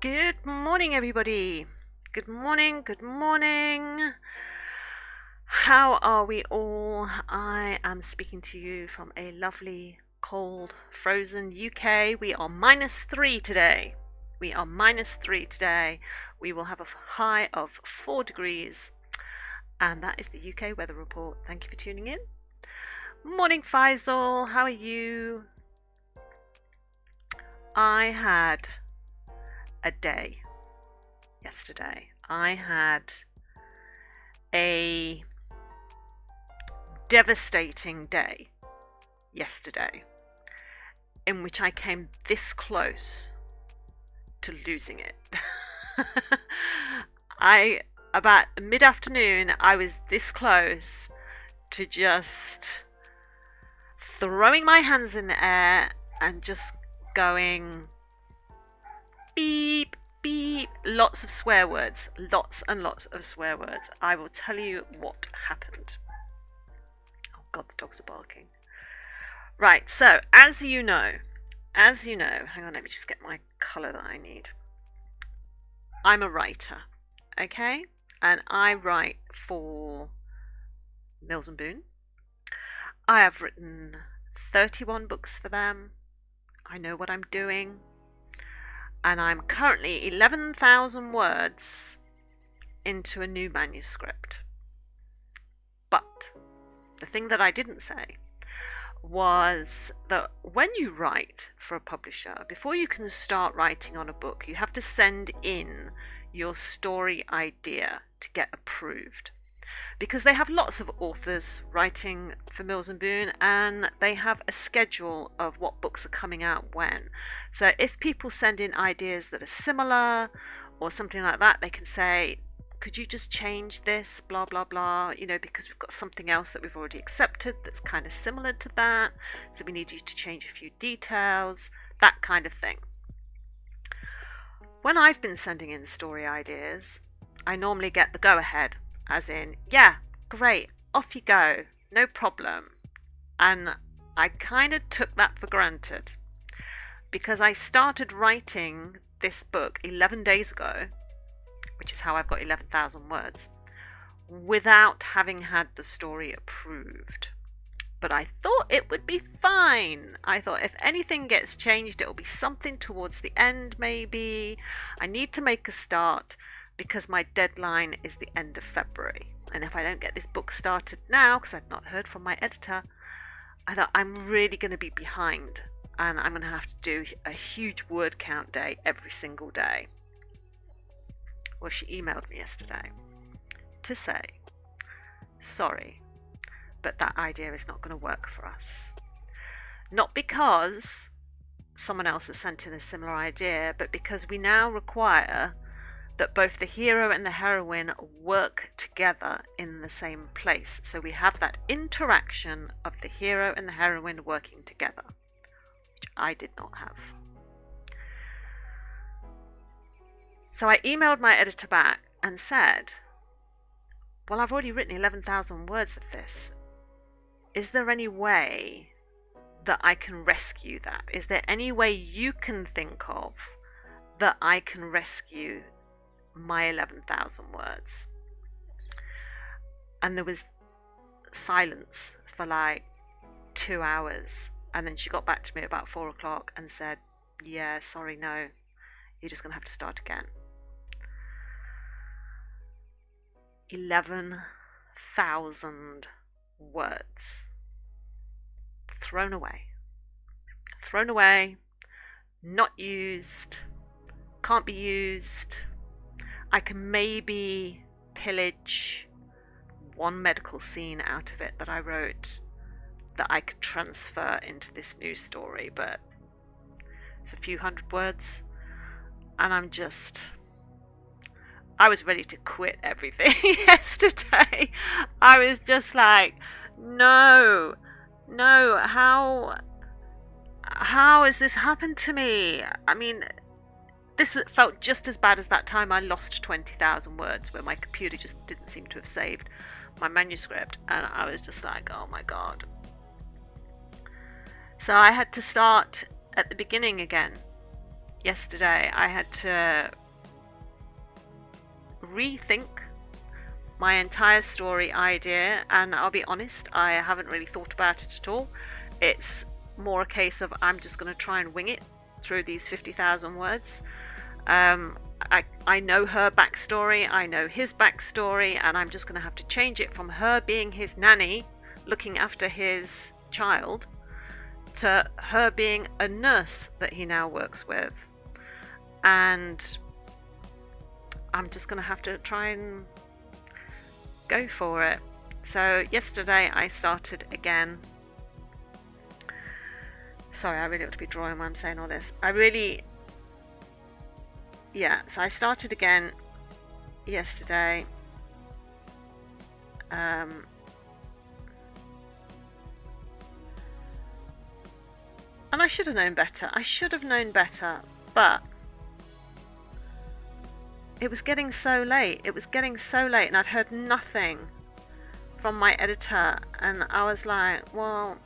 Good morning, everybody. Good morning, good morning. How are we all? I am speaking to you from a lovely, cold, frozen UK. We are -3 today. We are -3 today. We will have a high of 4 degrees. And that is the UK weather report. Thank you for tuning in. Morning, Faisal. How are you? I had a day yesterday. I had a devastating day yesterday in which I came this close to losing it. About mid-afternoon, I was this close to just throwing my hands in the air and just going beep, beep, lots of swear words, lots and lots of swear words. I will tell you what happened. Oh God, the dogs are barking. Right, so as you know, hang on, let me just get my colour that I need. I'm a writer, okay? And I write for Mills and Boon. I have written 31 books for them. I know what I'm doing. And I'm currently 11,000 words into a new manuscript. But the thing that I didn't say was that when you write for a publisher, before you can start writing on a book, you have to send in your story idea to get approved. Because they have lots of authors writing for Mills and Boon, and they have a schedule of what books are coming out when. So if people send in ideas that are similar or something like that, they can say, could you just change this, blah, blah, blah, because we've got something else that we've already accepted that's kind of similar to that. So we need you to change a few details, that kind of thing. When I've been sending in story ideas, I normally get the go-ahead. As in, yeah, great, off you go, no problem. And I kind of took that for granted because I started writing this book 11 days ago, which is how I've got 11,000 words, without having had the story approved. But I thought it would be fine. I thought if anything gets changed, it'll be something towards the end, maybe. I need to make a start, because my deadline is the end of February. And if I don't get this book started now, because I've not heard from my editor, I thought I'm really going to be behind. And I'm going to have to do a huge word count day every single day. Well, she emailed me yesterday to say, sorry, but that idea is not going to work for us. Not because someone else has sent in a similar idea, but because we now require that both the hero and the heroine work together in the same place. So we have that interaction of the hero and the heroine working together, which I did not have. So I emailed my editor back and said, well, I've already written 11,000 words of this. Is there any way that I can rescue that? Is there any way you can think of that I can rescue my 11,000 words? And there was silence for like 2 hours, and then she got back to me about 4 o'clock and said, yeah, sorry, no, you're just gonna have to start again. 11,000 words thrown away, not used, can't be used. I can maybe pillage one medical scene out of it that I wrote that I could transfer into this new story, but it's a few hundred words, and I was ready to quit everything yesterday. I was just like, no, how has this happened to me? I mean, this felt just as bad as that time I lost 20,000 words where my computer just didn't seem to have saved my manuscript, and I was just like, oh my God. So I had to start at the beginning again. yesterday I had to rethink my entire story idea, and I'll be honest, I haven't really thought about it at all. It's more a case of I'm just going to try and wing it through these 50,000 words. I know her backstory, I know his backstory, and I'm just going to have to change it from her being his nanny looking after his child to her being a nurse that he now works with. And I'm just going to have to try and go for it. So yesterday I started again. Sorry, I really ought to be drawing while I'm saying all this. So I started again yesterday. And I should have known better. But it was getting so late. And I'd heard nothing from my editor. And I was like, well,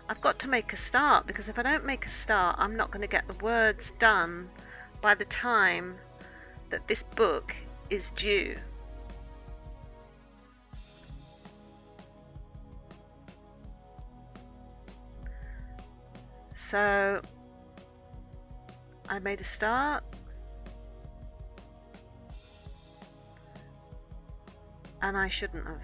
I've got to make a start, because if I don't make a start, I'm not going to get the words done by the time that this book is due. So I made a start, and I shouldn't have.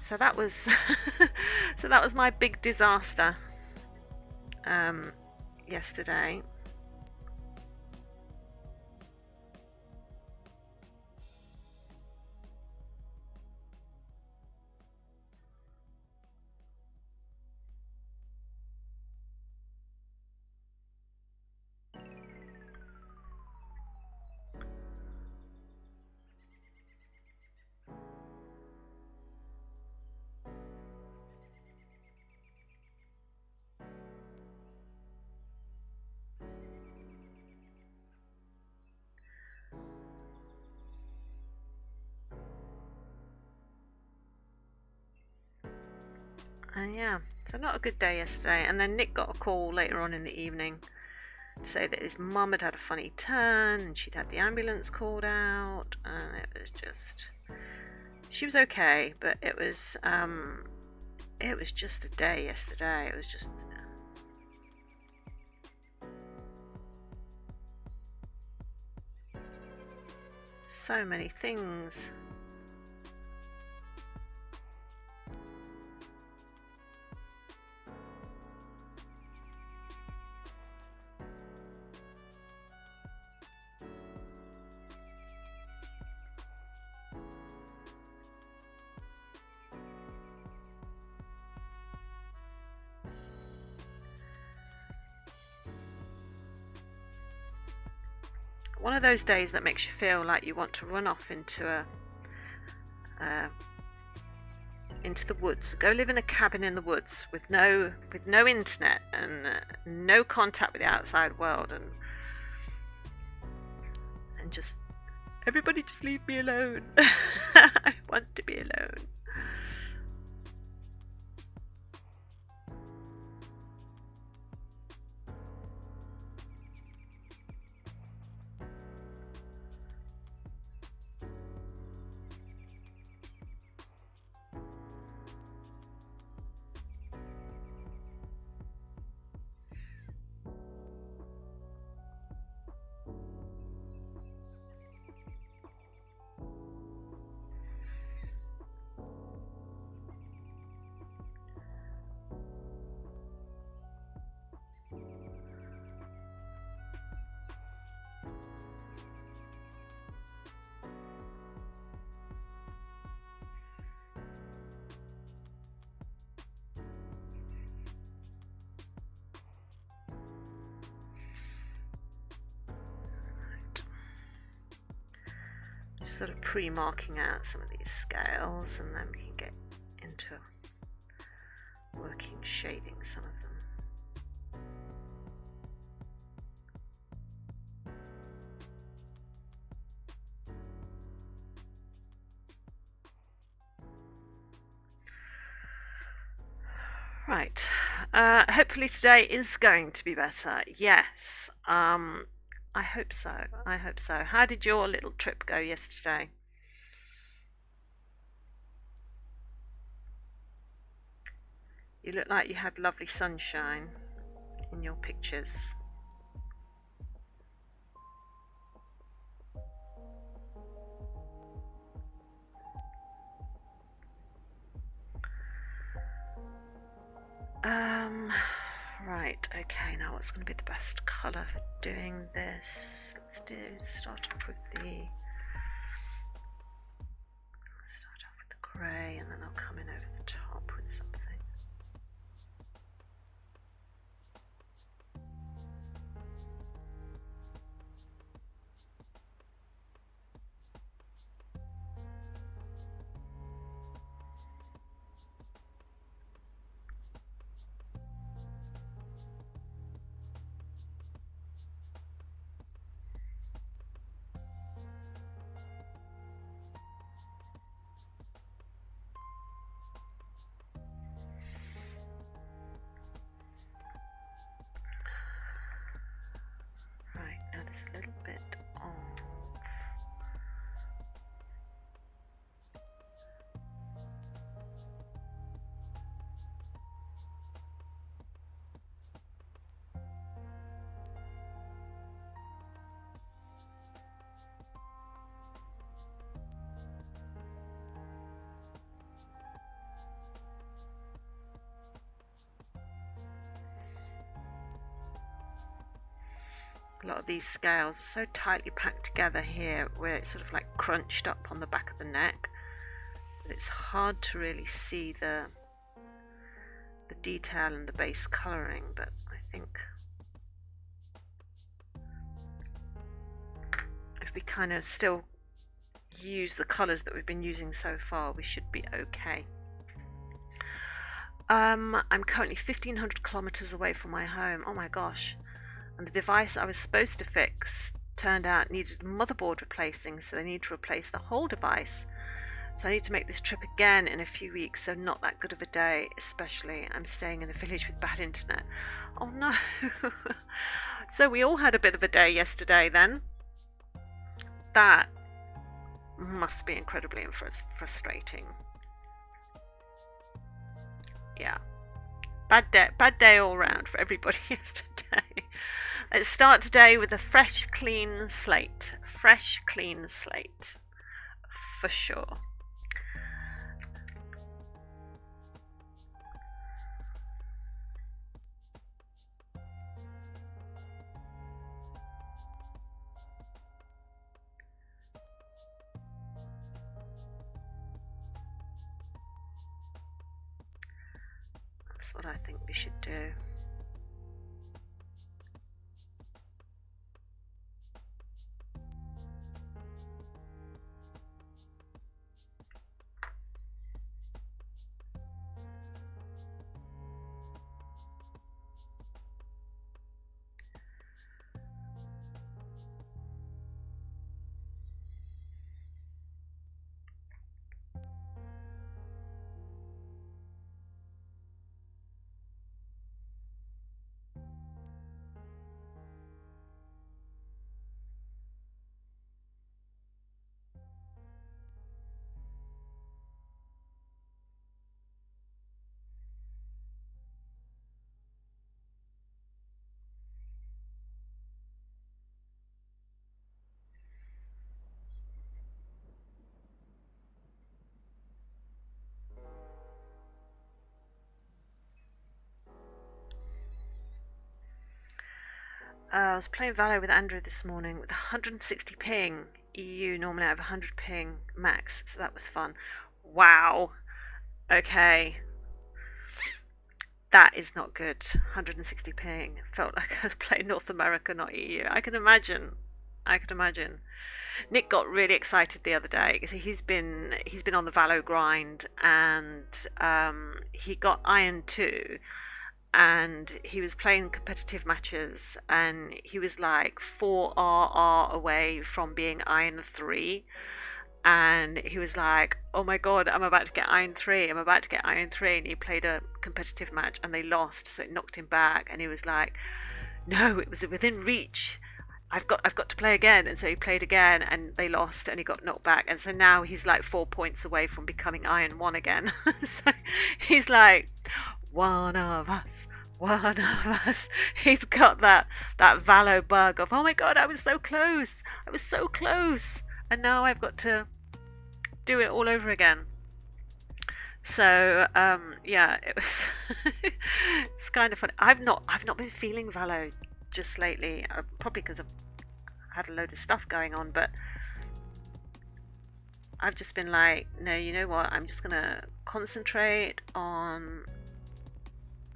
So that was my big disaster yesterday. Yeah, so not a good day yesterday. And then Nick got a call later on in the evening to say that his mum had had a funny turn and she'd had the ambulance called out, and it was just, she was okay, but it was just a day yesterday. It was just so many things. One of those days that makes you feel like you want to run off into the woods, go live in a cabin in the woods with no internet and no contact with the outside world, and just everybody just leave me alone. I want to be alone. Just sort of pre-marking out some of these scales, and then we can get into working shading some of them. Right. Hopefully today is going to be better. Yes. I hope so. I hope so. How did your little trip go yesterday? You look like you had lovely sunshine in your pictures. Right, okay, now what's going to be the best colour for doing this? Start off with the grey, and then I'll come in over the top with something. Right, now there's a little bit of a lot of these scales are so tightly packed together here where it's sort of like crunched up on the back of the neck that it's hard to really see the detail and the base colouring, but I think if we kind of still use the colours that we've been using so far, we should be okay. I'm currently 1,500 kilometres away from my home. Oh my gosh. And the device I was supposed to fix turned out needed a motherboard replacing, so they need to replace the whole device. So I need to make this trip again in a few weeks, so not that good of a day, especially I'm staying in a village with bad internet. Oh no. So we all had a bit of a day yesterday then. That must be incredibly frustrating. Yeah. Bad day all round for everybody yesterday. Let's start today with a fresh, clean slate. Fresh, clean slate. For sure. That's what I think we should do. I was playing Valo with Andrew this morning with 160 ping EU. Normally I have 100 ping max, so that was fun. Wow. Okay. That is not good. 160 ping. Felt like I was playing North America, not EU. I can imagine. Nick got really excited the other day because he's been on the Valo grind, and he got Iron 2, and he was playing competitive matches, and he was like 4 RR away from being Iron 3, and he was like, oh my god, I'm about to get Iron 3, I'm about to get Iron 3, and he played a competitive match and they lost, so it knocked him back, and he was like, no, it was within reach, I've got to play again. And so he played again and they lost and he got knocked back, and so now he's like 4 points away from becoming Iron 1 again. So he's like, one of us, one of us. He's got that Valo bug of, oh my god, I was so close, and now I've got to do it all over again. So yeah, it was it's kind of funny. I've not been feeling Valo just lately, probably because I've had a load of stuff going on, but I've just been like, no, you know what, I'm just gonna concentrate on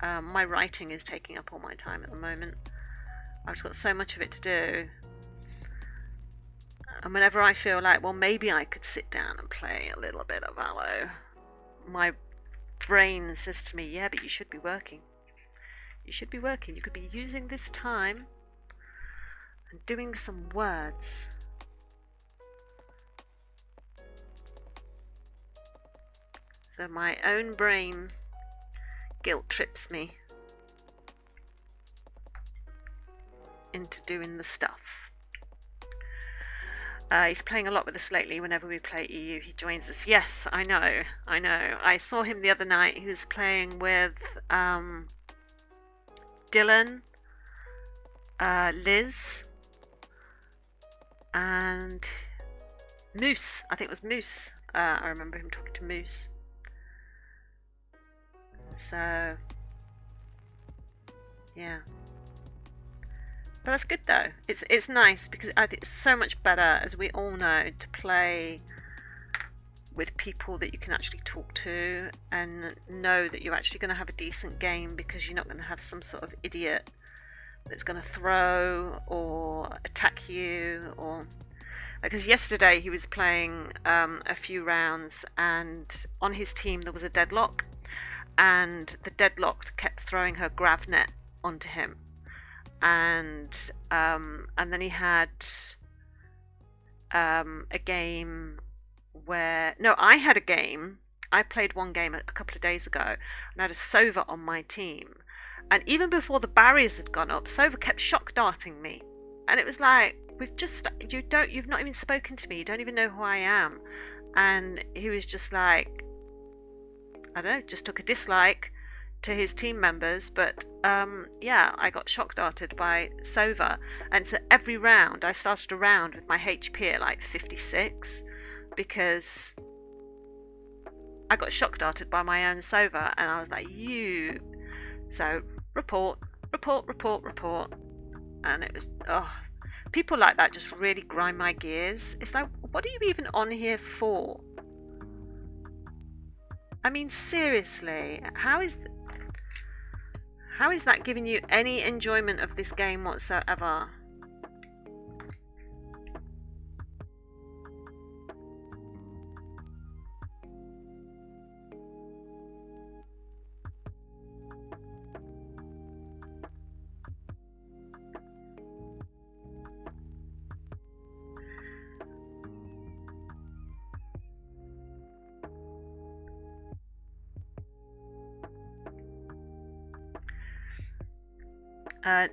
my writing is taking up all my time at the moment. I've just got so much of it to do, and whenever I feel like, well, maybe I could sit down and play a little bit of Valo, my brain says to me, yeah, but you should be working. You should be working. You could be using this time and doing some words. So my own brain guilt trips me into doing the stuff. He's playing a lot with us lately. Whenever we play EU, he joins us. Yes, I know. I saw him the other night. He was playing with Dylan, Liz, and Moose. I think it was Moose. I remember him talking to Moose. So, yeah. But that's good though. It's nice because I think it's so much better, as we all know, to play with people that you can actually talk to and know that you're actually going to have a decent game, because you're not going to have some sort of idiot that's going to throw or attack you. Or because yesterday he was playing a few rounds, and on his team there was a deadlock, and the deadlocked kept throwing her grav net onto him, and then he had a game where, no, I had a game. I played one game a couple of days ago, and I had a Sova on my team, and even before the barriers had gone up, Sova kept shock darting me, and it was like, you've not even spoken to me, you don't even know who I am. And he was just like, I don't know, just took a dislike to his team members. But yeah, I got shock darted by Sova, and so every round I started a round with my HP at like 56, because I got shock darted by my own Sova, and I was like, so report, and it was, people like that just really grind my gears. It's like, what are you even on here for? I mean, seriously, how is that giving you any enjoyment of this game whatsoever?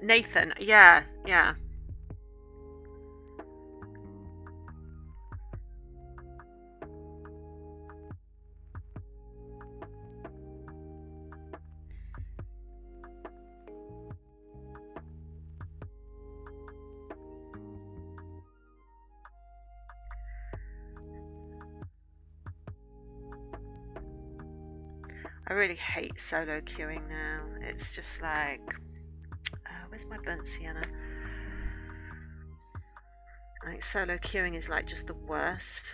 Nathan, yeah. I really hate solo queuing now. It's just like, where's my burnt sienna? I think solo queuing is like just the worst.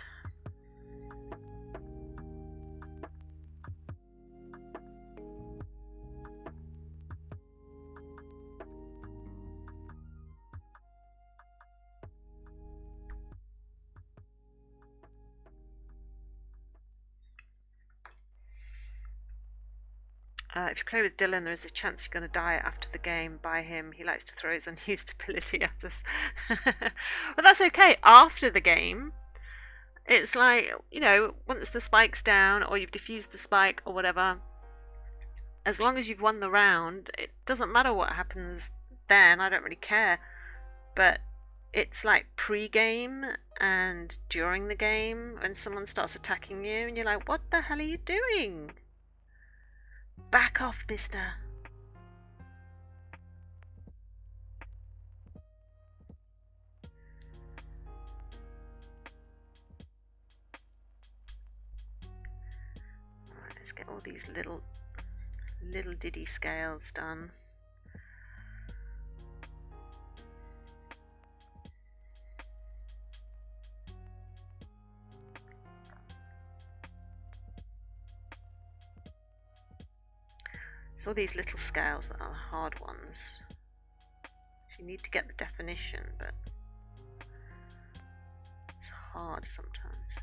If you play with Dylan, there is a chance you're going to die after the game by him. He likes to throw his unused ability at us. But that's okay. After the game, It's like, you know, once the spike's down or you've defused the spike or whatever, as long as you've won the round, it doesn't matter what happens then. I don't really care. But it's like pre-game and during the game when someone starts attacking you and you're like, what the hell are you doing? Back off, mister. Alright, let's get all these little diddy scales done. It's all these little scales that are the hard ones. You need to get the definition, but it's hard sometimes.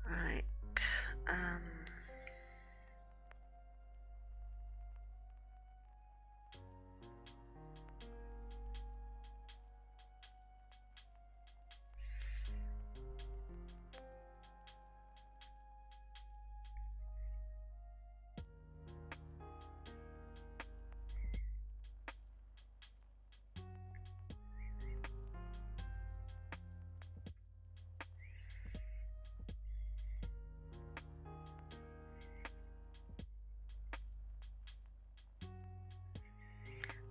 Right.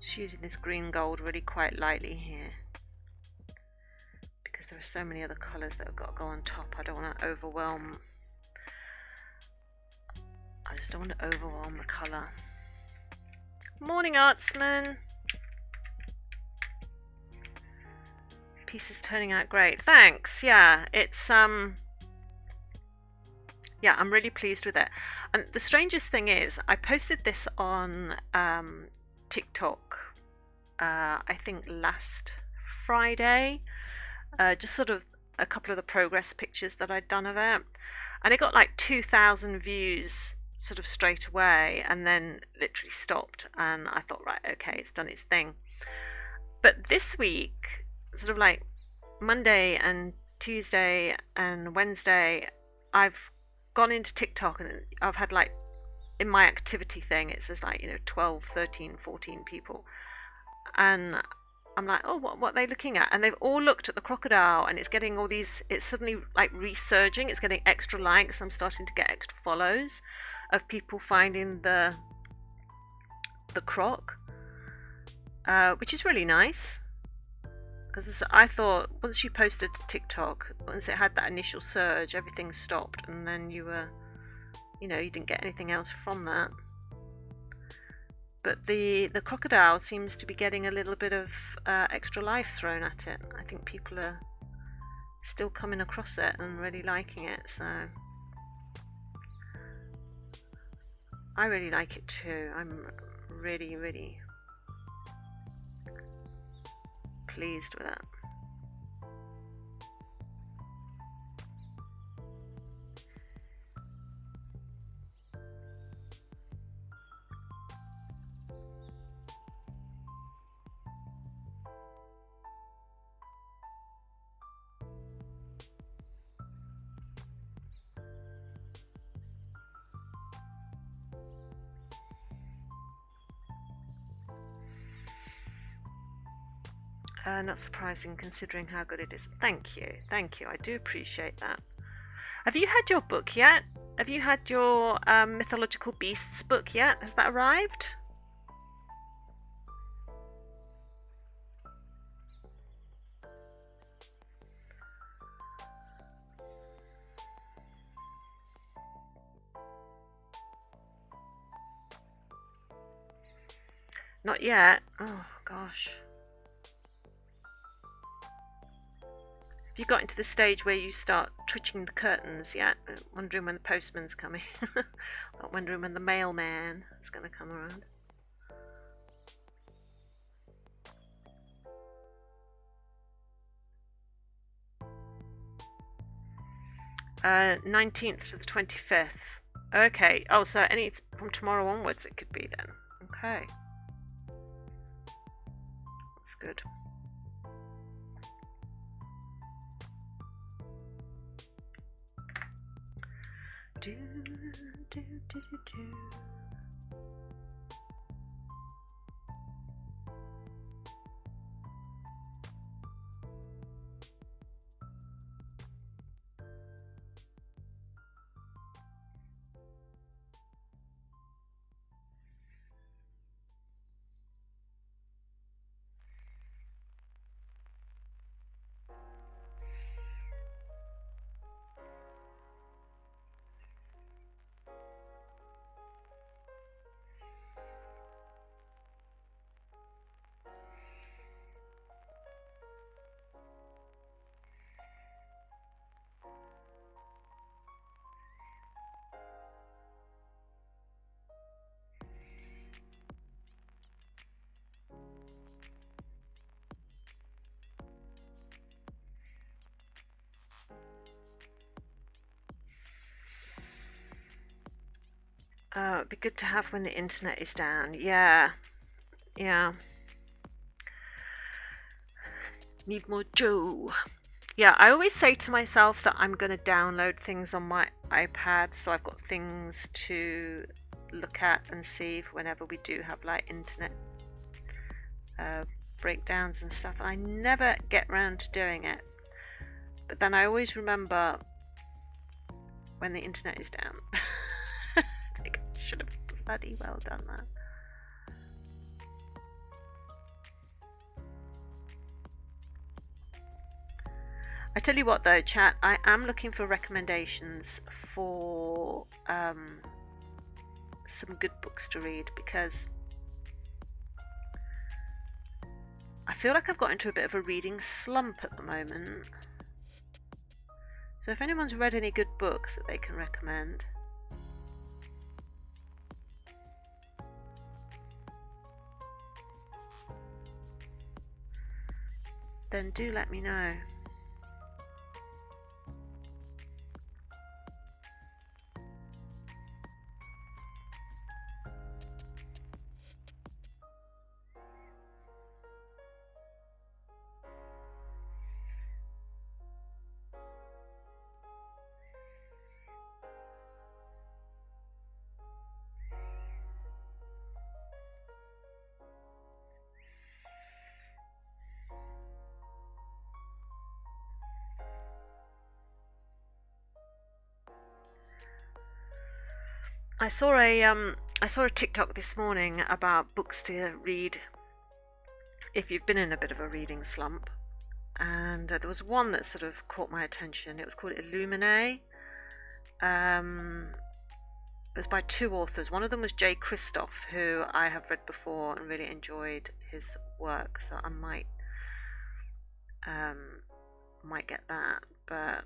Just using this green gold really quite lightly here because there are so many other colours that have got to go on top. I don't want to overwhelm. I just don't want to overwhelm the colour. Morning, Artsman. Piece is turning out great. Thanks. Yeah, it's yeah, I'm really pleased with it. And the strangest thing is, I posted this on TikTok, I think last Friday, just sort of a couple of the progress pictures that I'd done of it, and it got like 2,000 views sort of straight away, and then literally stopped, and I thought, right, okay, it's done its thing. But this week, sort of like Monday and Tuesday and Wednesday, I've gone into TikTok and I've had like, in my activity thing, it says like, you know, 12, 13, 14 people. And I'm like, oh, what are they looking at? And they've all looked at the crocodile, and it's getting all these, it's suddenly like resurging, it's getting extra likes. I'm starting to get extra follows of people finding the croc, which is really nice. Because I thought once you posted to TikTok, once it had that initial surge, everything stopped, and then you were, you know, you didn't get anything else from that. But the crocodile seems to be getting a little bit of extra life thrown at it. I think people are still coming across it and really liking it, so I really like it too. I'm really, really pleased with it. Not surprising considering how good it is. Thank you, I do appreciate that. Have you had your book yet? Have you had your Mythological Beasts book yet? Has that arrived? Not yet. Oh gosh. Have you got into the stage where you start twitching the curtains yet? Wondering when the postman's coming. Not wondering when the mailman is going to come around. 19th to the 25th. Okay. Oh, so any from tomorrow onwards it could be then. Okay. That's good. Do, do, do, do. It'd be good to have when the internet is down. Yeah, yeah. Need more Joe. Yeah, I always say to myself that I'm going to download things on my iPad, so I've got things to look at and see whenever we do have like internet breakdowns and stuff. And I never get round to doing it. But then I always remember when the internet is down. I think I should have bloody well done that. I tell you what though, chat, I am looking for recommendations for some good books to read, because I feel like I've got into a bit of a reading slump at the moment. So if anyone's read any good books that they can recommend. Then do let me know. I saw a TikTok this morning about books to read if you've been in a bit of a reading slump, and there was one that sort of caught my attention. It was called Illuminae. It was by two authors. One of them was Jay Kristoff, who I have read before and really enjoyed his work, so I might get that, but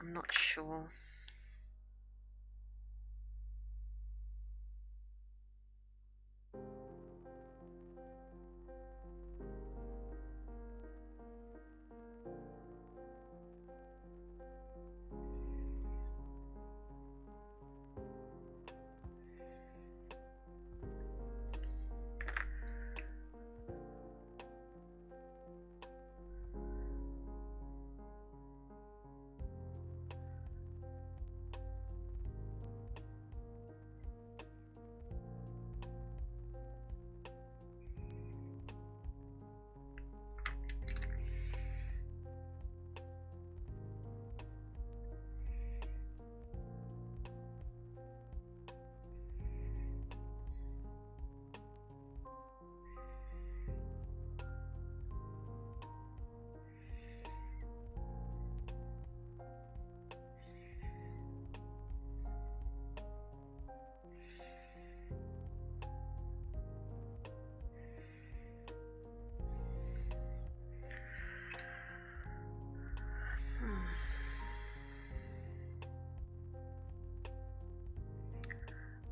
I'm not sure.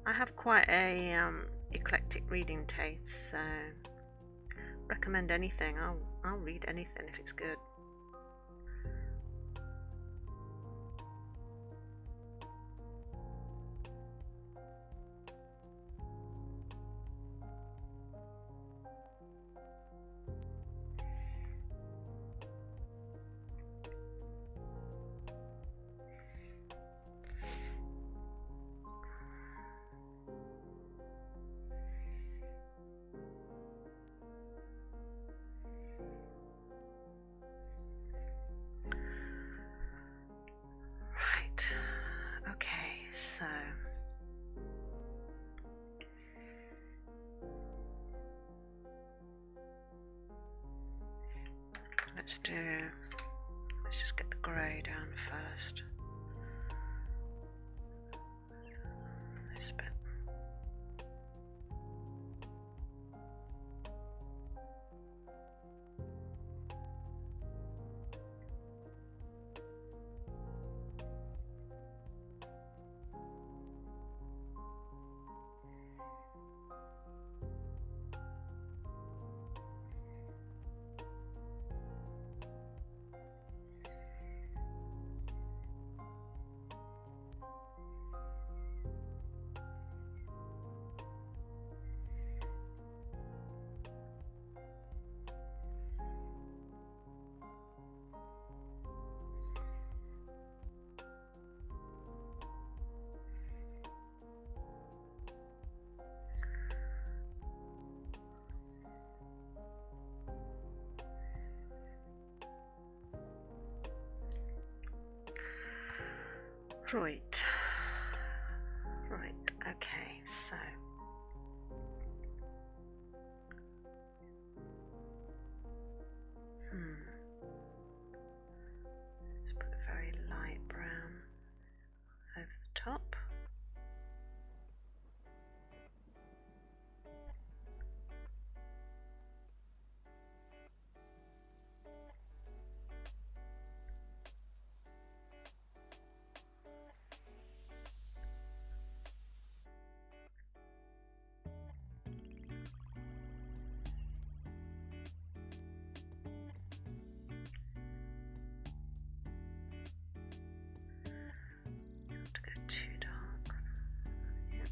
I have quite a eclectic reading taste, so recommend anything. I'll read anything if it's good. let's just get the grey down first. This bit. Right, okay, so let's put a very light brown over the top. Too dark. Yep.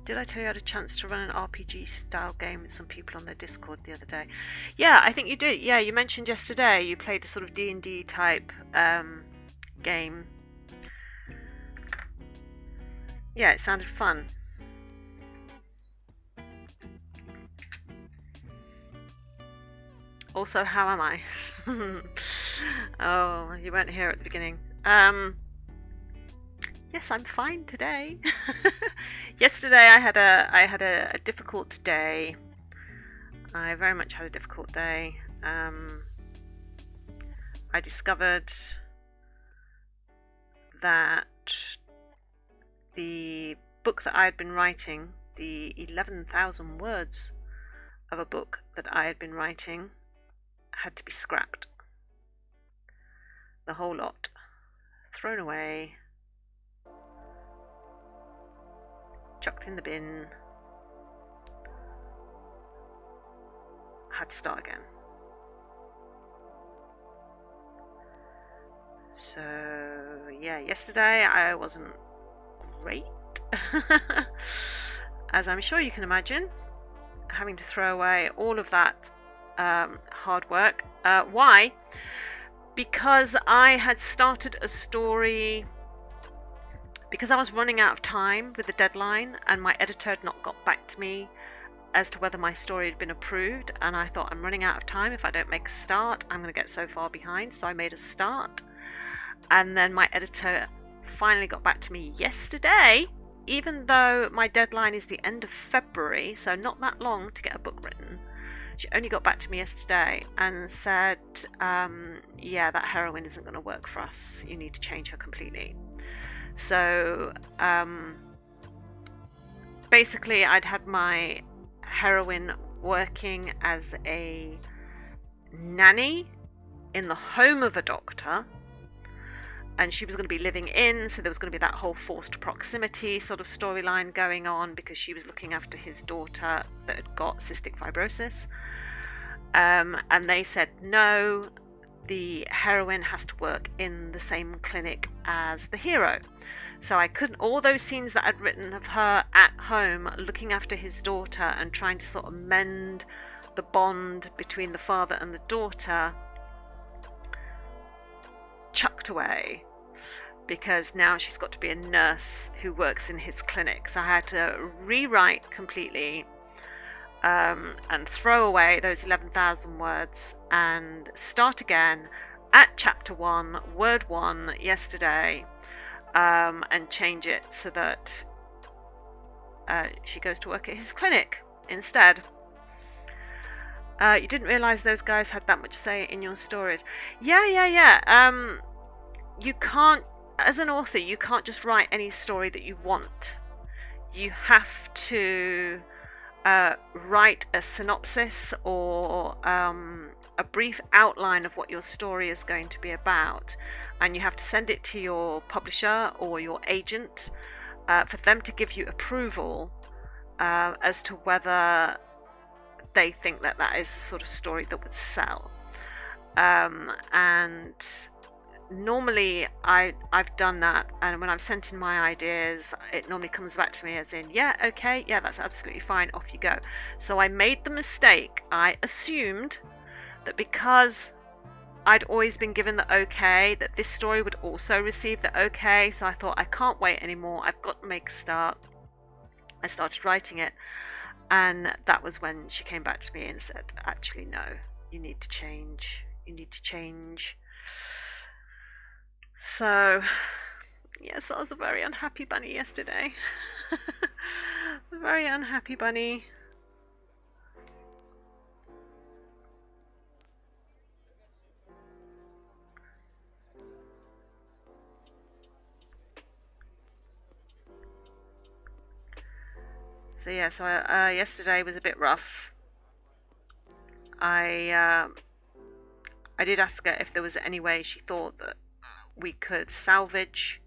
Did I tell you I had a chance to run an RPG style game with some people on their Discord the other day? Yeah, I think you did. Yeah, you mentioned yesterday you played a sort of D&D type game. Yeah, it sounded fun. Also, how am I? Oh, you weren't here at the beginning. Yes, I'm fine today. Yesterday I had a difficult day. I very much had a difficult day. I discovered that the book that I had been writing, the 11,000 words of a book that I had been writing, had to be scrapped. The whole lot. Thrown away. Chucked in the bin. Had to start again. So yeah, yesterday I wasn't great. As I'm sure you can imagine, having to throw away all of that hard work. Why? Because I had started a story. Because I was running out of time with the deadline and my editor had not got back to me as to whether my story had been approved, and I thought, I'm running out of time. If I don't make a start, I'm going to get so far behind. So I made a start, and then my editor finally got back to me yesterday, even though my deadline is the end of February, so not that long to get a book written. She only got back to me yesterday and said, yeah, that heroine isn't going to work for us. You need to change her completely. So basically I'd had my heroine working as a nanny in the home of a doctor, and she was going to be living in, so there was going to be that whole forced proximity sort of storyline going on because she was looking after his daughter that had got cystic fibrosis, and they said no, the heroine has to work in the same clinic as the hero. So I couldn't, all those scenes that I'd written of her at home looking after his daughter and trying to sort of mend the bond between the father and the daughter, chucked away, because now she's got to be a nurse who works in his clinic. So I had to rewrite completely and throw away those 11,000 words and start again at chapter 1, word 1 yesterday, and change it so that she goes to work at his clinic instead. You didn't realise those guys had that much say in your stories. Yeah. You can't, as an author, you can't just write any story that you want. You have to write a synopsis or a brief outline of what your story is going to be about, and you have to send it to your publisher or your agent for them to give you approval as to whether they think that that is the sort of story that would sell. And normally I've done that, and when I've sent in my ideas, it normally comes back to me as in, yeah, okay, yeah, that's absolutely fine, off you go. So I made the mistake. I assumed that because I'd always been given the okay, that this story would also receive the okay. So I thought, I can't wait anymore, I've got to make a start. I started writing it, and that was when she came back to me and said, actually, no, you need to change. So, yes, I was a very unhappy bunny yesterday. Very unhappy bunny. So yeah, yesterday was a bit rough. I did ask her if there was any way she thought that we could salvage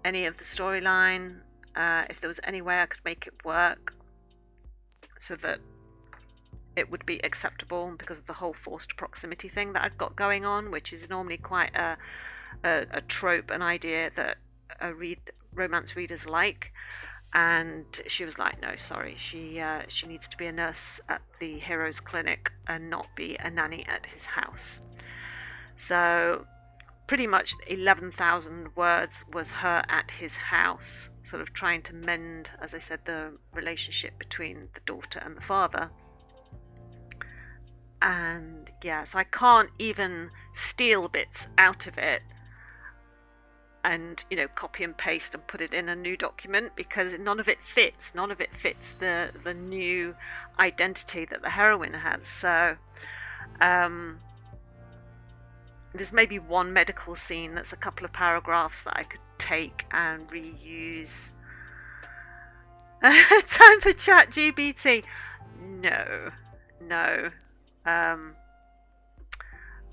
any of the storyline, if there was any way I could make it work so that it would be acceptable, because of the whole forced proximity thing that I've got going on, which is normally quite a trope, an idea that romance readers like. And she was like, no, sorry, she needs to be a nurse at the hero's clinic and not be a nanny at his house. So pretty much 11,000 words was her at his house, sort of trying to mend, as I said, the relationship between the daughter and the father. And yeah, so I can't even steal bits out of it and, you know, copy and paste and put it in a new document, because none of it fits the new identity that the heroine has. So there's maybe one medical scene that's a couple of paragraphs that I could take and reuse. Time for ChatGPT. No.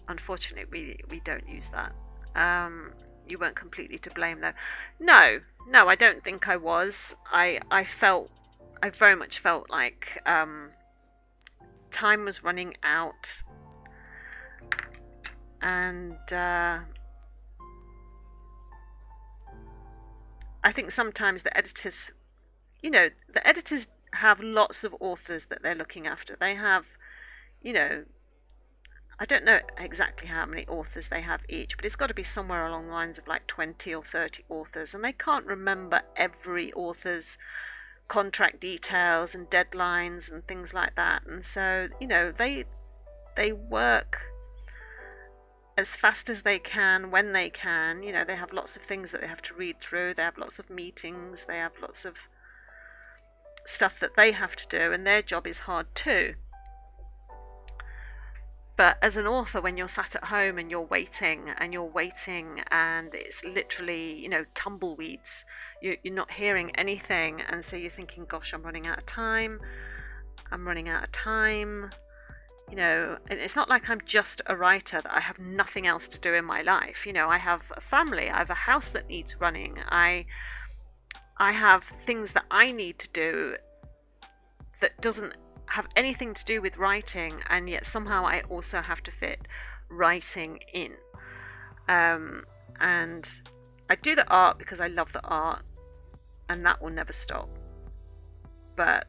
Unfortunately, we don't use that. You weren't completely to blame, though. No, I don't think I was. I very much felt like time was running out, and I think sometimes the editors have lots of authors that they're looking after. They have, I don't know exactly how many authors they have each, but it's got to be somewhere along the lines of like 20 or 30 authors, and they can't remember every author's contract details and deadlines and things like that. And so, they work as fast as they can when they can. They have lots of things that they have to read through. They have lots of meetings. They have lots of stuff that they have to do, and their job is hard too. But as an author, when you're sat at home and you're waiting and it's literally, tumbleweeds, you're not hearing anything, and so you're thinking, gosh, I'm running out of time. And it's not like I'm just a writer, that I have nothing else to do in my life. I have a family, I have a house that needs running, I have things that I need to do that doesn't have anything to do with writing, and yet somehow I also have to fit writing in. And I do the art because I love the art, and that will never stop. But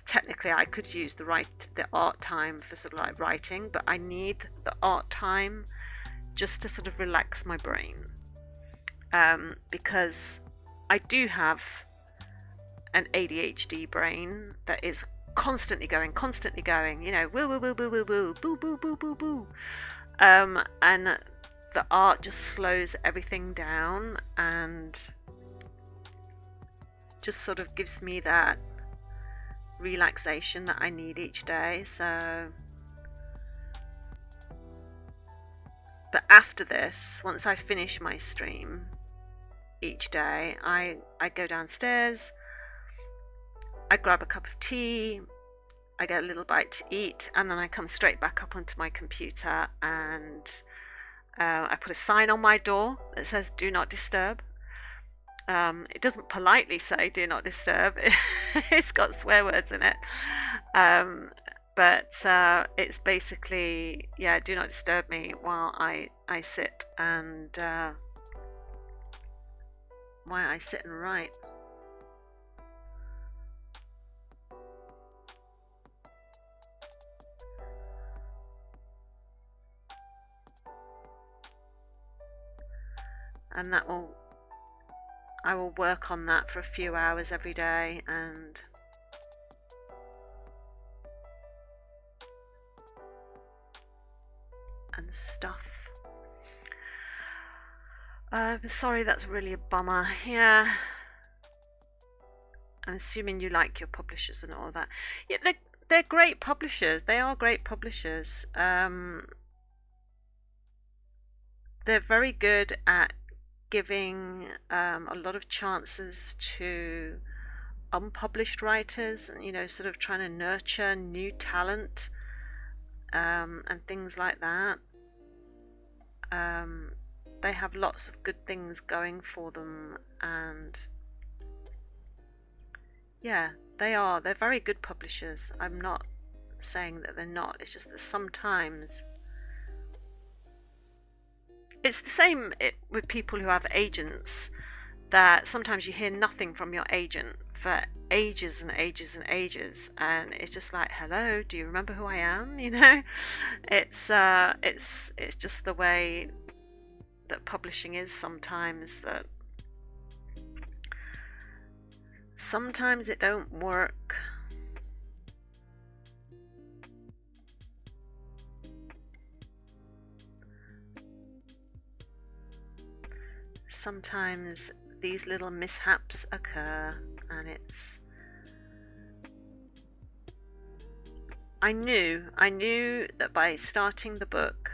technically I could use the art time for sort of like writing, but I need the art time just to sort of relax my brain, because I do have an ADHD brain that is constantly going, you know, woo woo woo woo woo woo, boo boo boo boo boo, and the art just slows everything down and just sort of gives me that relaxation that I need each day. So, but after this, once I finish my stream each day, I go downstairs, I grab a cup of tea, I get a little bite to eat, and then I come straight back up onto my computer, and I put a sign on my door that says "Do not disturb." It doesn't politely say "Do not disturb." It's got swear words in it, but it's basically, yeah, do not disturb me while I sit and write. And I will work on that for a few hours every day and stuff. Sorry, that's really a bummer. Yeah, I'm assuming you like your publishers and all that. Yeah, they're great publishers. They are great publishers. They're very good at giving a lot of chances to unpublished writers, and you know, sort of trying to nurture new talent and things like that. They have lots of good things going for them, and yeah, they're very good publishers. I'm not saying that they're not, it's just that sometimes it's the same with people who have agents, that sometimes you hear nothing from your agent for ages and ages and ages, and it's just like, hello, do you remember who I am? You know, it's just the way that publishing is sometimes, that sometimes it don't work. Sometimes these little mishaps occur, and I knew that by starting the book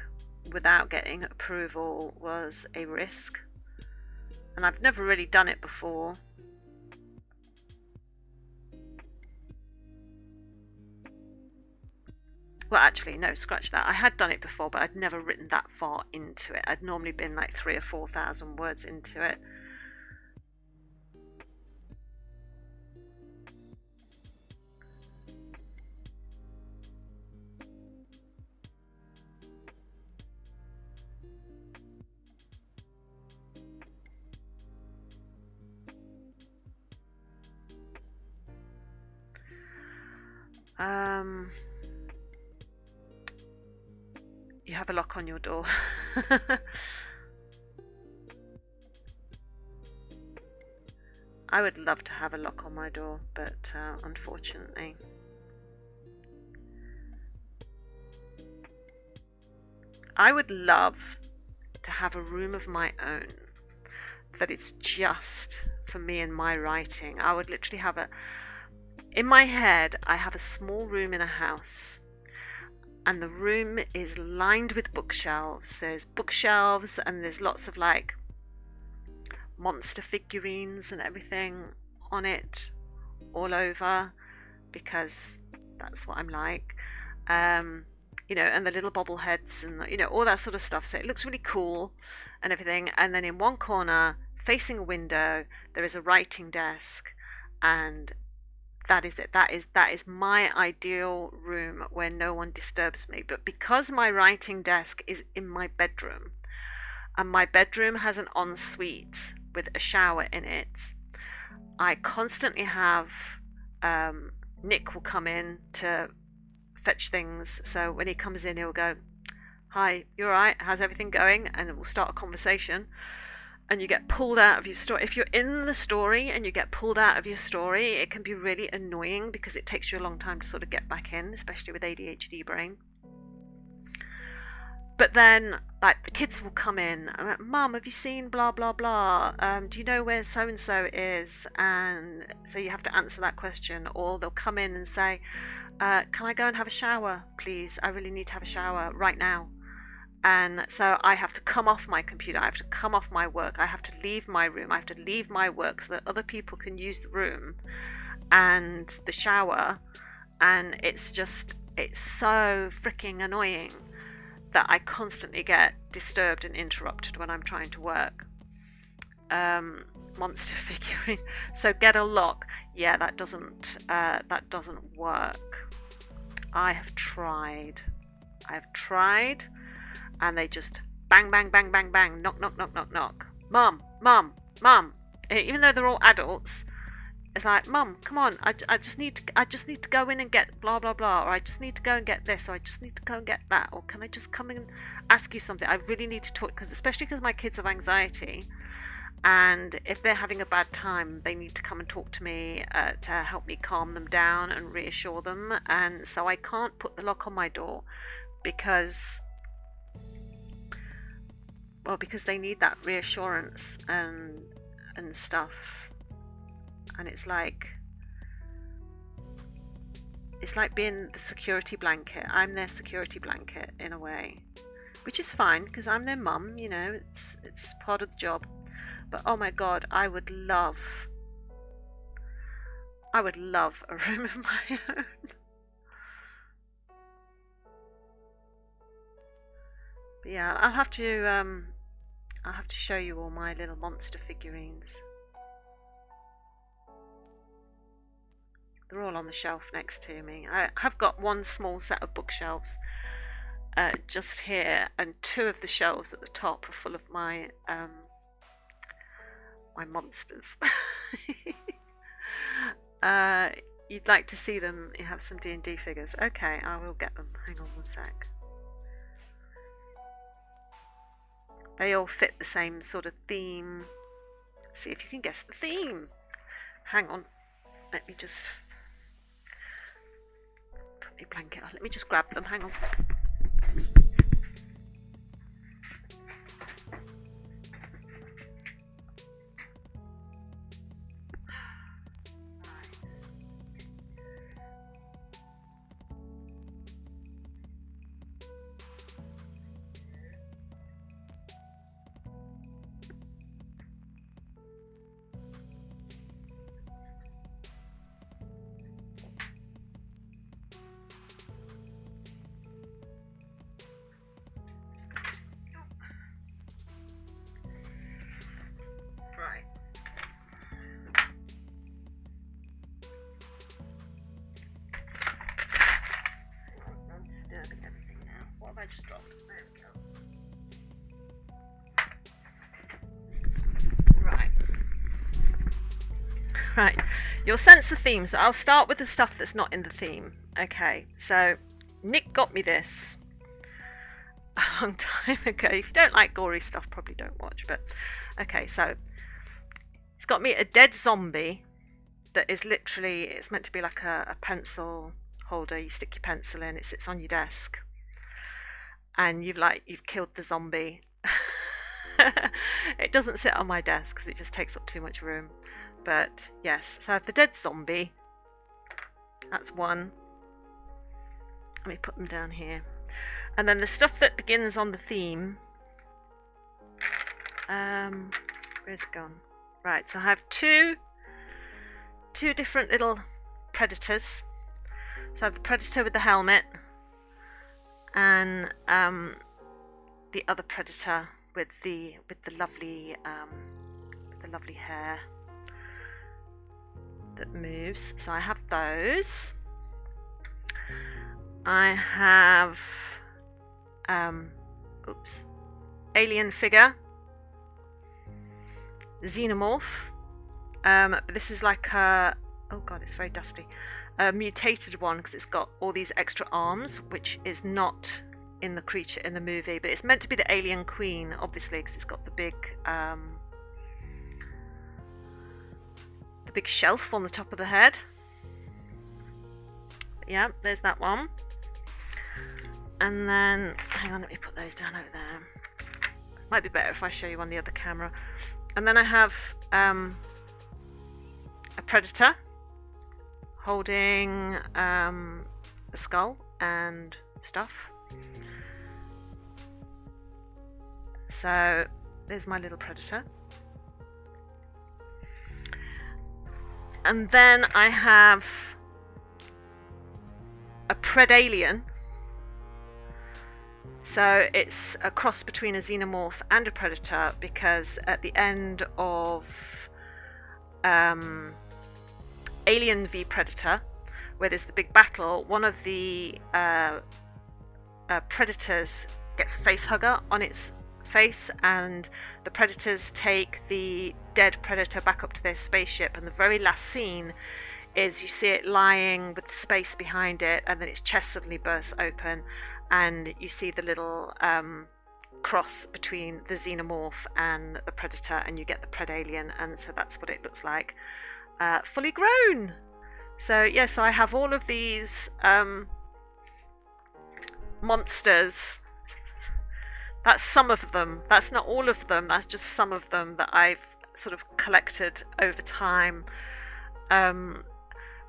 without getting approval was a risk, and I've never really done it before. Well, actually, no, scratch that. I had done it before, but I'd never written that far into it. I'd normally been like 3,000 or 4,000 words into it. You have a lock on your door. I would love to have a lock on my door, but unfortunately. I would love to have a room of my own that is just for me and my writing. I would literally have in my head, I have a small room in a house, and the room is lined with bookshelves. There's bookshelves, and there's lots of like monster figurines and everything on it all over, because that's what I'm like. You know, and the little bobbleheads and, you know, all that sort of stuff. So it looks really cool and everything. And then in one corner, facing a window, there is a writing desk, and that is it. That is my ideal room where no one disturbs me. But because my writing desk is in my bedroom, and my bedroom has an ensuite with a shower in it, I constantly have Nick will come in to fetch things. So when he comes in, he'll go, "Hi, you all right? How's everything going?" And we'll start a conversation. And you get pulled out of your story. If you're in the story and you get pulled out of your story, it can be really annoying because it takes you a long time to sort of get back in, especially with ADHD brain. But then, like, the kids will come in. I'm like, "Mum, have you seen blah, blah, blah? Do you know where so-and-so is?" And so you have to answer that question. Or they'll come in and say, "Can I go and have a shower, please? I really need to have a shower right now." And so I have to come off my computer, I have to come off my work, I have to leave my room, I have to leave my work so that other people can use the room and the shower. And it's so freaking annoying that I constantly get disturbed and interrupted when I'm trying to work. Monster figurine. So get a lock. Yeah, that doesn't work. I have tried, and they just bang, bang, bang, bang, bang, knock, knock, knock, knock, knock. "Mum, mum, mum." Even though they're all adults, it's like, "Mum, come on, I just need to go in and get blah, blah, blah, or I just need to go and get this, or I just need to go and get that, or can I just come in and ask you something? I really need to talk," especially because my kids have anxiety. And if they're having a bad time, they need to come and talk to me to help me calm them down and reassure them. And so I can't put the lock on my door because they need that reassurance and stuff. And it's like being the security blanket. I'm their security blanket in a way, which is fine because I'm their mum, you know, it's part of the job. But oh my god, I would love a room of my own. But yeah, I'll have to show you all my little monster figurines. They're all on the shelf next to me. I have got one small set of bookshelves just here, and two of the shelves at the top are full of my my monsters. You'd like to see them? You have some D&D figures. Okay, I will get them. Hang on one sec. They all fit the same sort of theme. See if you can guess the theme. Hang on. Let me just put my blanket on. Let me just grab them. Hang on. I just dropped. There we go. Right. You'll sense the theme. So I'll start with the stuff that's not in the theme. Okay. So Nick got me this a long time ago. If you don't like gory stuff, probably don't watch. But okay. So he's got me a dead zombie that is literally. It's meant to be like a pencil holder. You stick your pencil in. It sits on your desk. And you've killed the zombie. It doesn't sit on my desk because it just takes up too much room. But yes, so I have the dead zombie. That's one. Let me put them down here. And then the stuff that begins on the theme. Where's it gone? Right, so I have two different little predators. So I have the predator with the helmet. And the other predator with the lovely hair. that moves. So I have those. I have alien figure, xenomorph, but this is like a, oh god, it's very dusty, a mutated one because it's got all these extra arms, which is not in the creature in the movie, but it's meant to be the alien queen, obviously, because it's got the big shelf on the top of the head. Yeah, there's that one. And then, hang on, let me put those down over there. Might be better if I show you on the other camera. And then I have a predator holding a skull and stuff. So there's my little predator. And then I have a predalien. So it's a cross between a xenomorph and a predator, because at the end of Alien v Predator, where there's the big battle, one of the predators gets a face hugger on its face, and the predators take the dead predator back up to their spaceship, and the very last scene is you see it lying with the space behind it, and then its chest suddenly bursts open, and you see the little cross between the xenomorph and the predator, and you get the predalien, and so that's what it looks like, fully grown. So yes, so I have all of these monsters. That's some of them. That's not all of them. That's just some of them that I've sort of collected over time,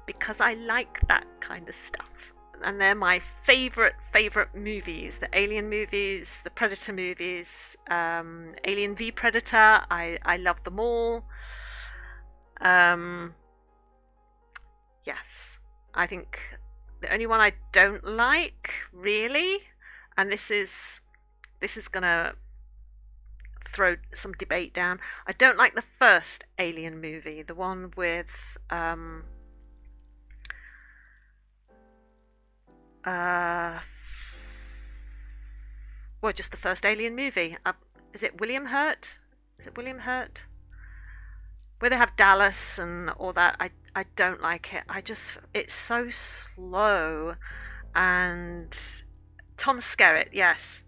because I like that kind of stuff. And they're my favourite movies. The Alien movies, the Predator movies, Alien v Predator. I love them all. Yes. I think the only one I don't like, really, and this is gonna throw some debate down. I don't like the first Alien movie, the one with well, just the first Alien movie. Is it William Hurt? Where they have Dallas and all that. I don't like it. It's so slow. And Tom Skerritt, yes.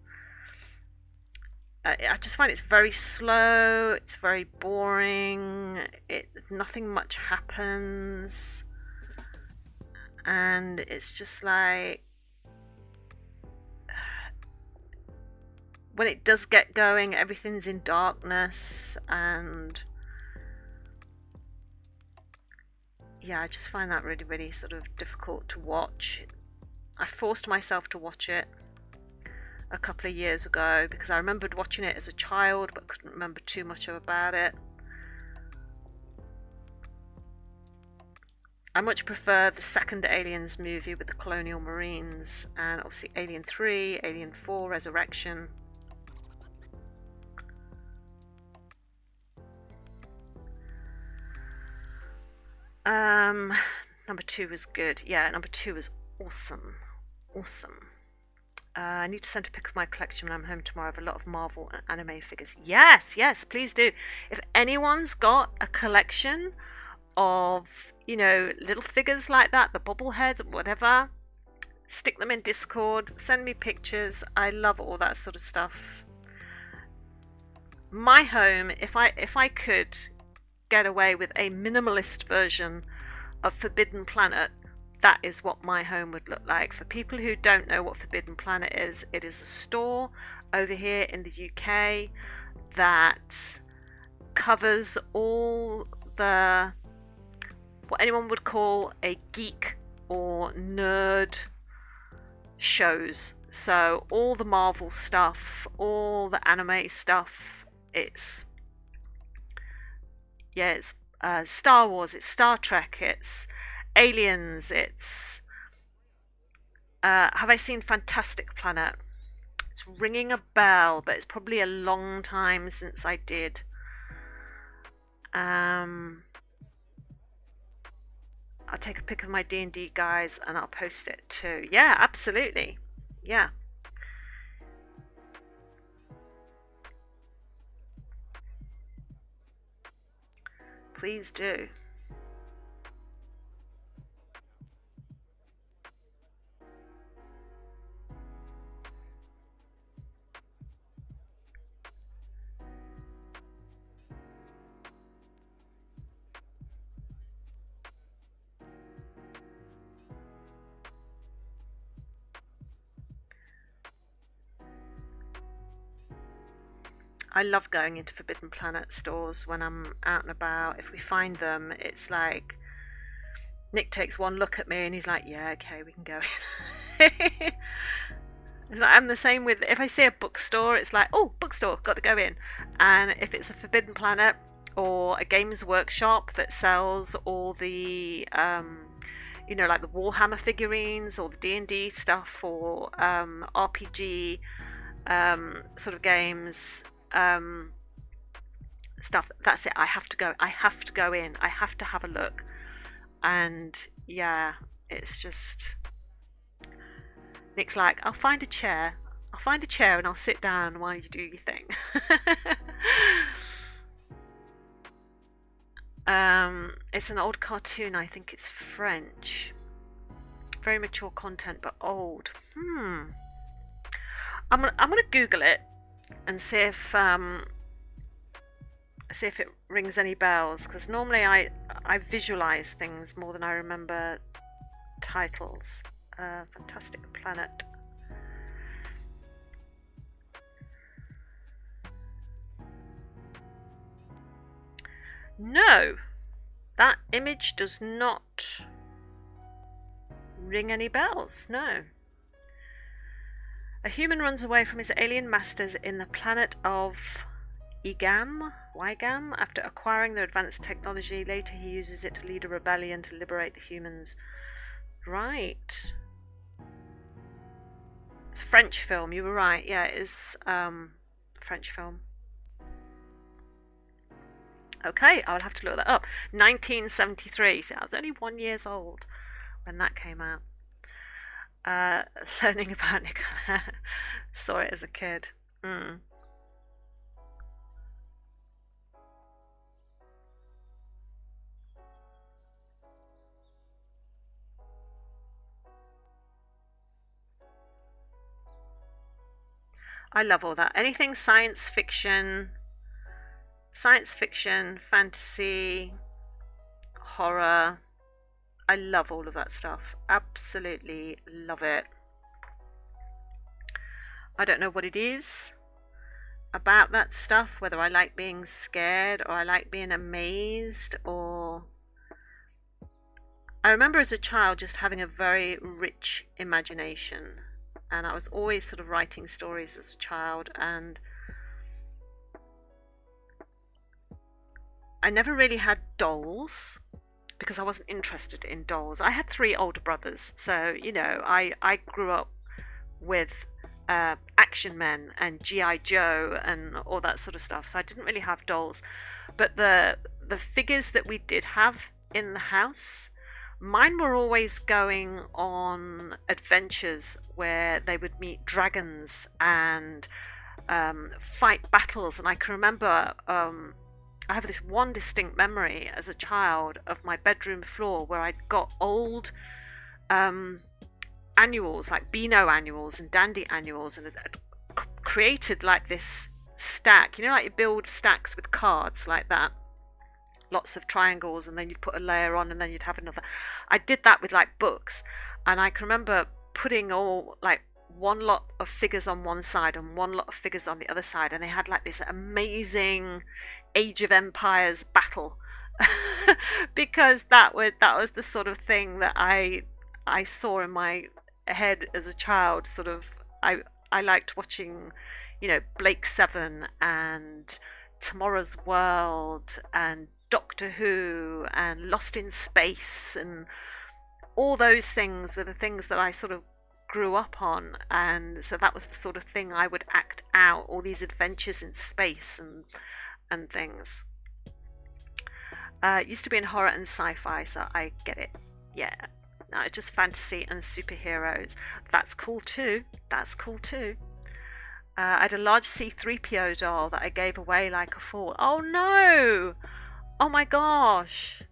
I just find it's very slow. It's very boring. Nothing much happens, and it's just like, when it does get going, everything's in darkness, and yeah, I just find that really, really sort of difficult to watch. I forced myself to watch it a couple of years ago because I remembered watching it as a child but couldn't remember too much about it. I much prefer the second Aliens movie with the Colonial Marines, and obviously Alien 3, Alien 4, Resurrection. Number 2 was good. Yeah, number 2 was awesome. I need to send a pic of my collection when I'm home tomorrow. I have a lot of Marvel and anime figures. Yes, please do. If anyone's got a collection of, little figures like that, the bobbleheads, whatever, stick them in Discord, send me pictures. I love all that sort of stuff. My home, if I could get away with a minimalist version of Forbidden Planet, that is what my home would look like. For people who don't know what Forbidden Planet is, it is a store over here in the UK that covers all the, what anyone would call a geek or nerd shows. So all the Marvel stuff, all the anime stuff, it's Star Wars, it's Star Trek, it's Aliens, it's have I seen Fantastic Planet? It's ringing a bell, but it's probably a long time since I did. I'll take a pic of my D&D guys and I'll post it too. Yeah, absolutely. Yeah. Please do. I love going into Forbidden Planet stores when I'm out and about. If we find them, it's like Nick takes one look at me and he's like, yeah, okay, we can go in. It's like, I'm the same with, if I see a bookstore, it's like, oh, bookstore, got to go in. And if it's a Forbidden Planet or a Games Workshop that sells all the, like the Warhammer figurines or the D&D stuff or RPG sort of games, stuff, that's it. I have to go. I have to go in. I have to have a look. And yeah, it's just, Nick's like, I'll find a chair. I'll find a chair and I'll sit down while you do your thing. It's an old cartoon. I think it's French. Very mature content, but old. I'm gonna Google it and see if it rings any bells, because normally I visualize things more than I remember titles. Fantastic Planet. No, that image does not ring any bells. No. A human runs away from his alien masters in the planet of Wygam, after acquiring their advanced technology. Later he uses it to lead a rebellion to liberate the humans. Right. It's a French film, you were right. Yeah, it is a French film. Okay, I'll have to look that up. 1973, so I was only 1 year old when that came out. Learning about Nicola. Saw it as a kid. I love all that. Anything science fiction, fantasy, horror. I love all of that stuff. Absolutely love it. I don't know what it is about that stuff, whether I like being scared or I like being amazed, or I remember as a child just having a very rich imagination, and I was always sort of writing stories as a child, and I never really had dolls because I wasn't interested in dolls. I had 3 older brothers, so I grew up with Action Men and G.I. Joe and all that sort of stuff, so I didn't really have dolls. But the figures that we did have in the house, mine were always going on adventures where they would meet dragons and fight battles. And I can remember, I have this one distinct memory as a child of my bedroom floor where I'd got old annuals, like Beano annuals and Dandy annuals, and it created like this stack. Like you build stacks with cards like that. Lots of triangles, and then you'd put a layer on, and then you'd have another. I did that with like books, and I can remember putting all like one lot of figures on one side and one lot of figures on the other side, and they had like this amazing Age of Empires battle because that was the sort of thing that I saw in my head as a child. Sort of, I liked watching, Blake Seven and Tomorrow's World and Doctor Who and Lost in Space, and all those things were the things that I sort of grew up on, and so that was the sort of thing I would act out, all these adventures in space and things. It used to be in horror and sci-fi, so I get it. Yeah. No, it's just fantasy and superheroes. That's cool too. That's cool too. I had a large C3PO doll that I gave away like a fool. Oh no! Oh my gosh!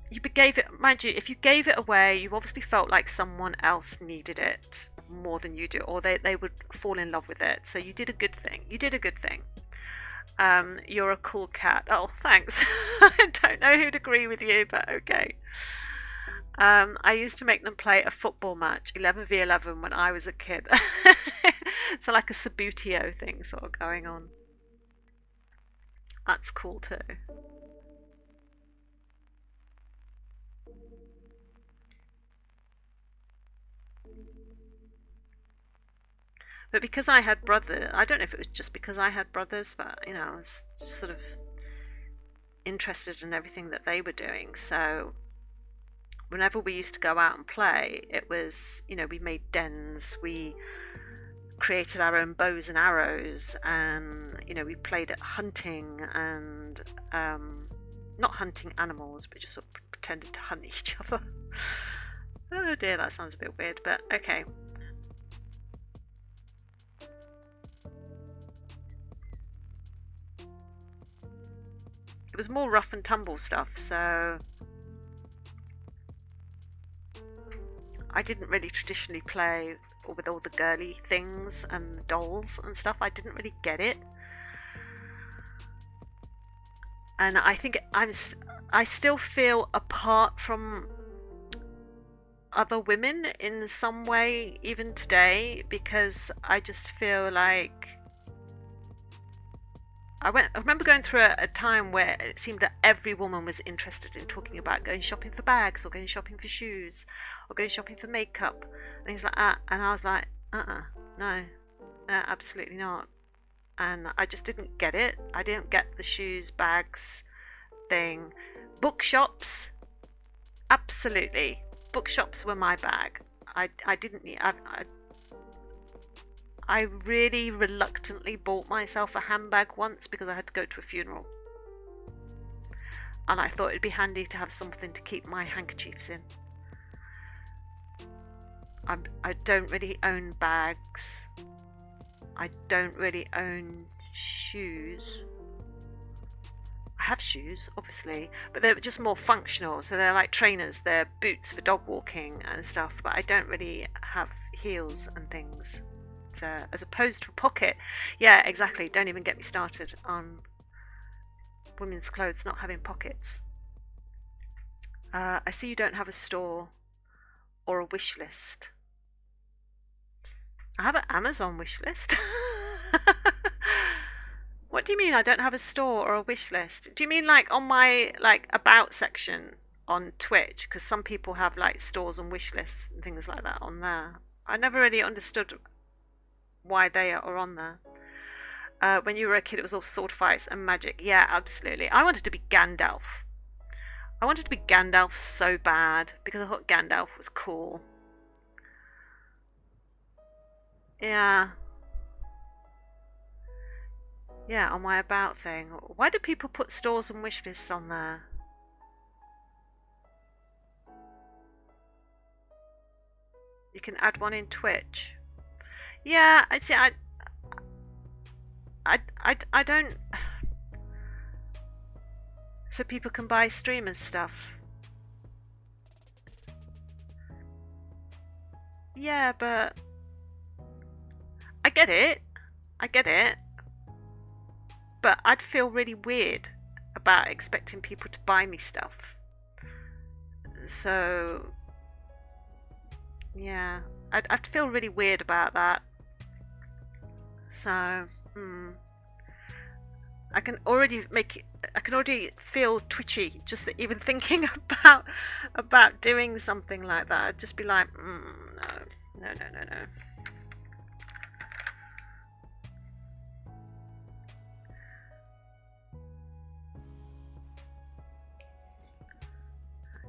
You gave it, mind you, if you gave it away, you obviously felt like someone else needed it more than you do, or they would fall in love with it. So you did a good thing. You did a good thing. You're a cool cat. Oh, thanks. I don't know who'd agree with you, but okay. I used to make them play a football match, 11v11, when I was a kid. So like a Sabutio thing sort of going on. That's cool too. But because I had brothers, I don't know if it was just because I had brothers, but I was just sort of interested in everything that they were doing. So whenever we used to go out and play, it was, we made dens, we created our own bows and arrows, and, we played at hunting and not hunting animals, but just sort of pretended to hunt each other. Oh dear, that sounds a bit weird, but okay. It was more rough and tumble stuff, so I didn't really traditionally play with all the girly things and dolls and stuff. I didn't really get it. And I think I still feel apart from other women in some way, even today, because I just feel like I remember going through a time where it seemed that every woman was interested in talking about going shopping for bags, or going shopping for shoes, or going shopping for makeup, and things like that. And I was like, no, absolutely not. And I just didn't get it. I didn't get the shoes, bags thing. Bookshops, absolutely. Bookshops were my bag. I didn't need. I really reluctantly bought myself a handbag once because I had to go to a funeral. And I thought it'd be handy to have something to keep my handkerchiefs in. I don't really own bags. I don't really own shoes. I have shoes, obviously, but they're just more functional. So they're like trainers, they're boots for dog walking and stuff, but I don't really have heels and things. As opposed to a pocket. Yeah, exactly. Don't even get me started on women's clothes not having pockets. I see you don't have a store or a wish list. I have an Amazon wish list. What do you mean I don't have a store or a wish list? Do you mean like on my about section on Twitch? Because some people have like stores and wish lists and things like that on there. I never really understood why they are on there. When you were a kid, it was all sword fights and magic. Yeah, absolutely. I wanted to be Gandalf. I wanted to be Gandalf so bad because I thought Gandalf was cool. Yeah. Yeah, on my about thing. Why do people put stores and wish lists on there? You can add one in Twitch. Yeah, I don't. So people can buy streamers stuff. Yeah, but I get it. I get it. But I'd feel really weird about expecting people to buy me stuff. So yeah, I'd feel really weird about that. So, I can already feel twitchy just even thinking about doing something like that. I'd just be like, no.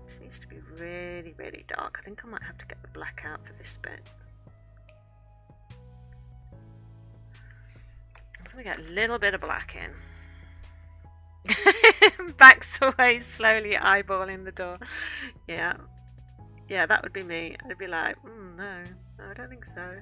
This needs to be really, really dark. I think I might have to get the black out for this bit. I'm gonna get a little bit of black in. Backs away slowly, eyeballing the door. Yeah. Yeah, that would be me. I'd be like, no, I don't think so.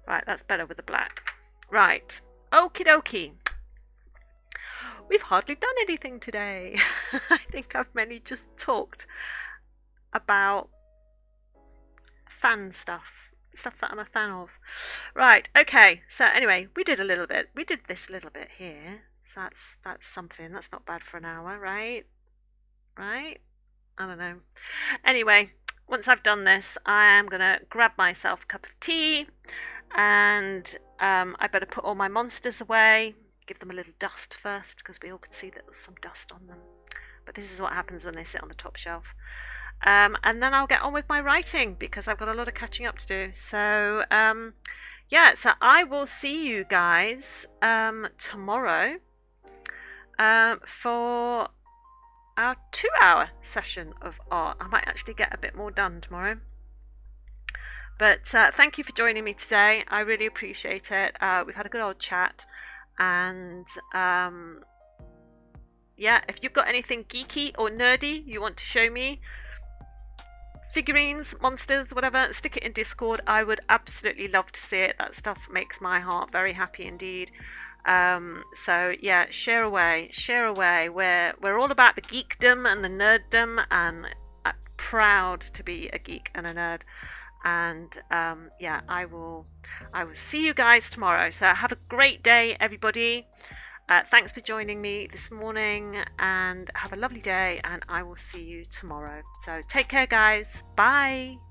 Right, that's better with the black. Right, okie dokie. We've hardly done anything today. I think I've mainly just talked about fan stuff that I'm a fan of. Right, okay. So anyway, we did a little bit. We did this little bit here. So that's something. That's not bad for an hour, right? Right? I don't know. Anyway, once I've done this, I am gonna grab myself a cup of tea, and I better put all my monsters away. Give them a little dust first, because we all could see that there was some dust on them. But this is what happens when they sit on the top shelf. And then I'll get on with my writing, because I've got a lot of catching up to do. So yeah, so I will see you guys tomorrow for our 2-hour session of art. I might actually get a bit more done tomorrow. But thank you for joining me today. I really appreciate it. We've had a good old chat. And yeah, if you've got anything geeky or nerdy you want to show me, figurines, monsters, whatever, stick it in Discord. I would absolutely love to see it. That stuff makes my heart very happy indeed. So yeah, share away. We're all about the geekdom and the nerddom, and I'm proud to be a geek and a nerd. And yeah, I will see you guys tomorrow. So have a great day, everybody. Thanks for joining me this morning, and have a lovely day, and I will see you tomorrow. So take care, guys. Bye.